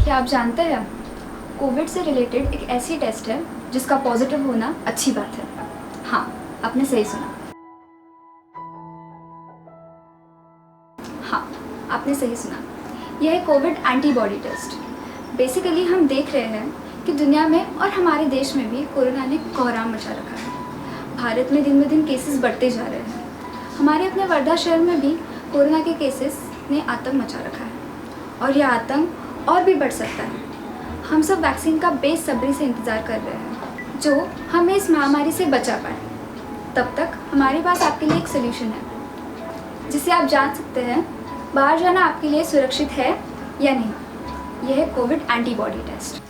क्या आप जानते हैं कोविड से रिलेटेड एक ऐसी टेस्ट है जिसका पॉजिटिव होना अच्छी बात है। हाँ, आपने सही सुना। हाँ, आपने सही सुना। यह है कोविड एंटीबॉडी टेस्ट। बेसिकली हम देख रहे हैं कि दुनिया में और हमारे देश में भी कोरोना ने कोहराम मचा रखा है। भारत में दिन ब दिन केसेस बढ़ते जा रहे हैं। हमारे अपने वर्धा शहर में भी कोरोना के केसेस ने आतंक मचा रखा है और यह आतंक और भी बढ़ सकता है। हम सब वैक्सीन का बेसब्री से इंतज़ार कर रहे हैं जो हमें इस महामारी से बचा पाए। तब तक हमारे पास आपके लिए एक सोल्यूशन है जिसे आप जान सकते हैं बाहर जाना आपके लिए सुरक्षित है या नहीं। यह है कोविड एंटीबॉडी टेस्ट।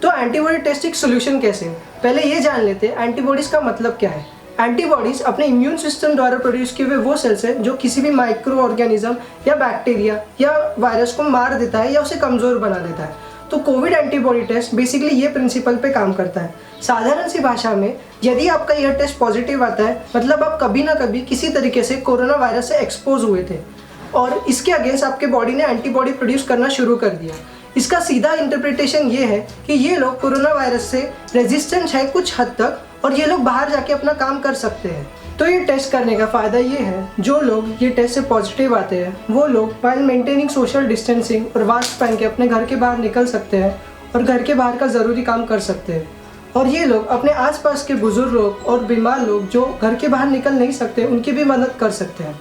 तो एंटीबॉडी टेस्ट एक सोल्यूशन कैसे है? पहले ये जान लेते हैं एंटीबॉडीज़ का मतलब क्या है। एंटीबॉडीज़ अपने इम्यून सिस्टम द्वारा प्रोड्यूस किए हुए वो सेल्स हैं जो किसी भी माइक्रो ऑर्गेनिज्म या बैक्टीरिया या वायरस को मार देता है या उसे कमज़ोर बना देता है। तो कोविड एंटीबॉडी टेस्ट बेसिकली ये प्रिंसिपल पे काम करता है। साधारण सी भाषा में यदि आपका यह टेस्ट पॉजिटिव आता है मतलब आप कभी ना कभी किसी तरीके से कोरोना वायरस से एक्सपोज हुए थे और इसके अगेंस्ट आपके बॉडी ने एंटीबॉडी प्रोड्यूस करना शुरू कर दिया। इसका सीधा इंटरप्रिटेशन ये है कि ये लोग कोरोना वायरस से रेजिस्टेंट है कुछ हद तक और ये लोग बाहर जाके अपना काम कर सकते हैं। तो ये टेस्ट करने का फ़ायदा ये है जो लोग ये टेस्ट से पॉजिटिव आते हैं वो लोग व्हाइल मेंटेनिंग सोशल डिस्टेंसिंग और मास्क पहन के अपने घर के बाहर निकल सकते हैं और घर के बाहर का ज़रूरी काम कर सकते हैं। और ये लोग अपने आसपास के बुजुर्ग लोग और बीमार लोग जो घर के बाहर निकल नहीं सकते उनकी भी मदद कर सकते हैं।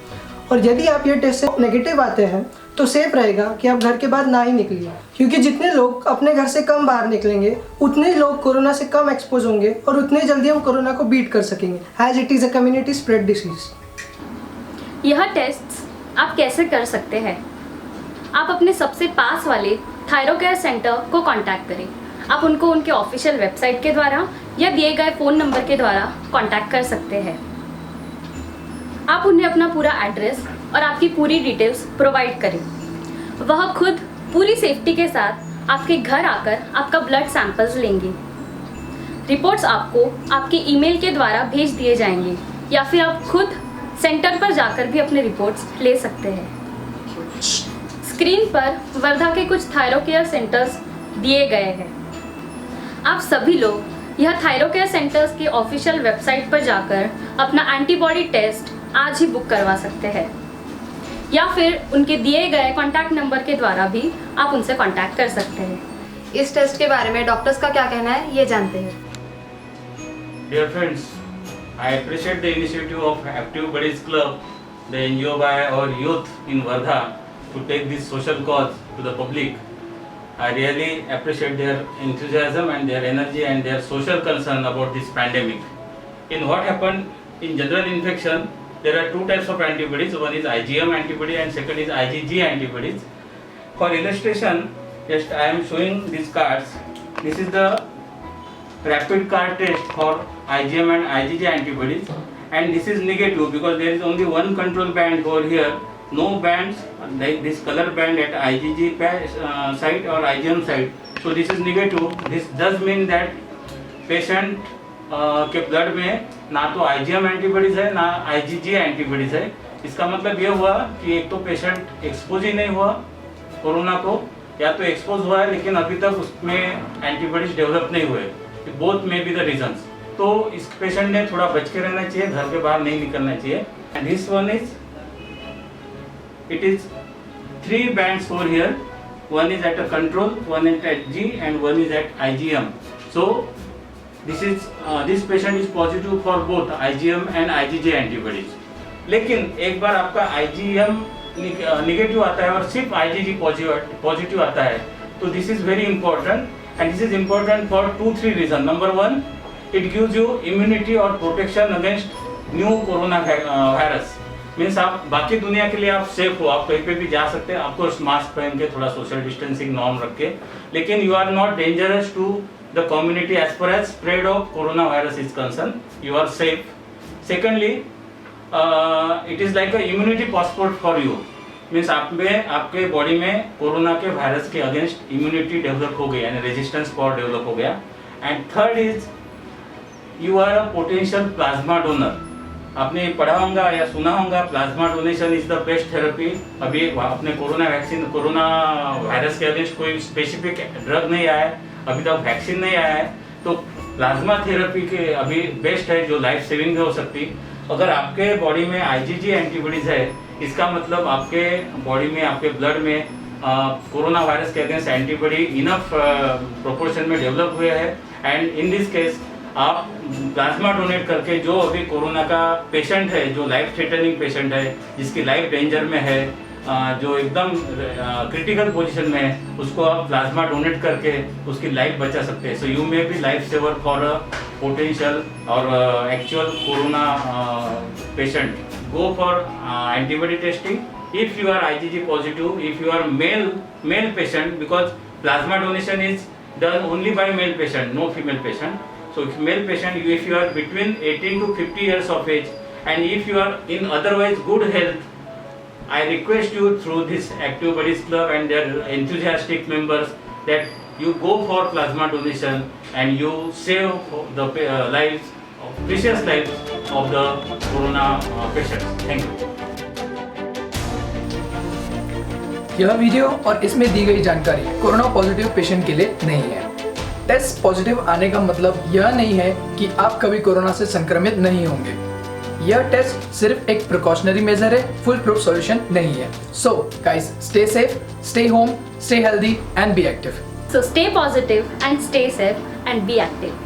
और यदि आप ये टेस्ट से नेगेटिव आते हैं तो सेफ रहेगा कि आप घर के बाहर ना ही निकलिए, क्योंकि जितने लोग अपने घर से कम बाहर निकलेंगे उतने लोग कोरोना से कम एक्सपोज होंगे और उतने जल्दी हम कोरोना को बीट कर सकेंगे as it is a community spread disease. यह टेस्ट आप कैसे कर सकते हैं? आप अपने सबसे पास वाले थायरोकेयर सेंटर को कांटेक्ट करें। आप उनको उनके ऑफिशियल वेबसाइट के द्वारा या दिए गए फ़ोन नंबर के द्वारा कांटेक्ट कर सकते हैं। आप उन्हें अपना पूरा एड्रेस और आपकी पूरी डिटेल्स प्रोवाइड करें। वह खुद पूरी सेफ्टी के साथ आपके घर आकर आपका ब्लड सैंपल्स लेंगे। रिपोर्ट्स आपको आपके ईमेल के द्वारा भेज दिए जाएंगे या फिर आप खुद सेंटर पर जाकर भी अपने रिपोर्ट्स ले सकते हैं। स्क्रीन पर वर्धा के कुछ थायरोकेयर सेंटर्स दिए गए हैं। आप सभी लोग यह थायरोकेयर सेंटर्स के ऑफिशियल वेबसाइट पर जाकर अपना एंटीबॉडी टेस्ट आज ही बुक करवा सकते हैं या फिर उनके दिए गए कॉन्टैक्ट नंबर के द्वारा भी आप उनसे कॉन्टैक्ट कर सकते हैं। इस टेस्ट के बारे में डॉक्टर्स का क्या कहना है ये जानते हैं। Dear friends, I appreciate the initiative of Active Buddies Club, the NGO by our youth in Wardha, to take this social cause to the public. I really appreciate their enthusiasm and their energy and their social concern about this pandemic. In what happened in general infection, there are two types of antibodies. One is IgM antibody and second is IgG antibodies. For illustration, just I am showing these cards. This is the rapid card test for IgM and IgG antibodies, and this is negative because there is only one control band over here. No bands like this color band at IgG site or IgM site. So this is negative. This does mean that patient के blood में ना तो IgM antibodies है ना IgG antibodies है। इसका मतलब ये हुआ कि एक तो पेशेंट एक्सपोज ही नहीं हुआ कोरोना को, या तो एक्सपोज हुआ है लेकिन अभी तक उसमें एंटीबॉडीज डेवलप नहीं हुए। बोथ में बी द रीजंस। तो इस पेशेंट ने थोड़ा बच के रहना चाहिए, घर के बाहर नहीं निकलना चाहिए। And this one is it is 3 bands over here. One is at a control, one is at G and one is at IgM. So this patient is positive for both IgM and IgG antibodies. लेकिन एक बार आपका IgM negative आता है और सिर्फ IgG positive आता है तो this is very important and this is important for 2-3 reason. Number 1, it gives you immunity और protection against new corona virus. Means आप बाकी दुनिया के लिए आप सेफ हो, आप कहीं पे भी जा सकते हैं, आपको मास्क पहन के थोड़ा सोशल डिस्टेंसिंग नॉर्म रख के, लेकिन you are not dangerous to the community as per as spread of corona virus is concern, you are safe. Secondly, it is like a immunity passport for you. Means आप में आपके body में corona के virus के against immunity develop हो गई, यानी resistance power develop हो गया। And third is you are a potential plasma donor. आपने पढ़ा होगा या सुना होगा, plasma donation is the best therapy. अभी अपने कोरोना वायरस के अगेंस्ट कोई स्पेसिफिक ड्रग नहीं आया है, अभी तक वैक्सीन नहीं आया है, तो प्लाज्मा थेरेपी के अभी बेस्ट है, जो लाइफ सेविंग हो सकती। अगर आपके बॉडी में IgG एंटीबॉडीज है, इसका मतलब आपके बॉडी में, आपके ब्लड में कोरोना वायरस के अगेंस्ट एंटीबॉडी इनफ प्रोपोर्शन में डेवलप हुए हैं। एंड इन दिस केस आप प्लाज्मा डोनेट करके, जो अभी कोरोना का पेशेंट है, जो लाइफ थ्रेटनिंग पेशेंट है, जिसकी लाइफ डेंजर में है, जो एकदम क्रिटिकल पोजीशन में है, उसको आप प्लाज्मा डोनेट करके उसकी लाइफ बचा सकते हैं। So you may be life saver for a potential और actual corona patient. Go for antibody testing if you are IgG positive, if you are male patient, because plasma donation is done only by male patient, no female patient. So if male patient, if you are between 18 to 50 years of age, and if you are in otherwise good health, I request you through this Active Buddies Club and their enthusiastic members that you go for plasma donation and you save the lives, precious lives of the corona patients. Thank you. यह video और इसमें दी गई जानकारी corona positive patient के लिए नहीं है। Test positive आने का मतलब यह नहीं है कि आप कभी कोरोना से संक्रमित नहीं होंगे। यह टेस्ट सिर्फ एक प्रिकॉशनरी मेजर है, फुल प्रूफ सॉल्यूशन नहीं है। So guys, stay safe, stay home, stay healthy and be active. So stay positive and stay safe and be active.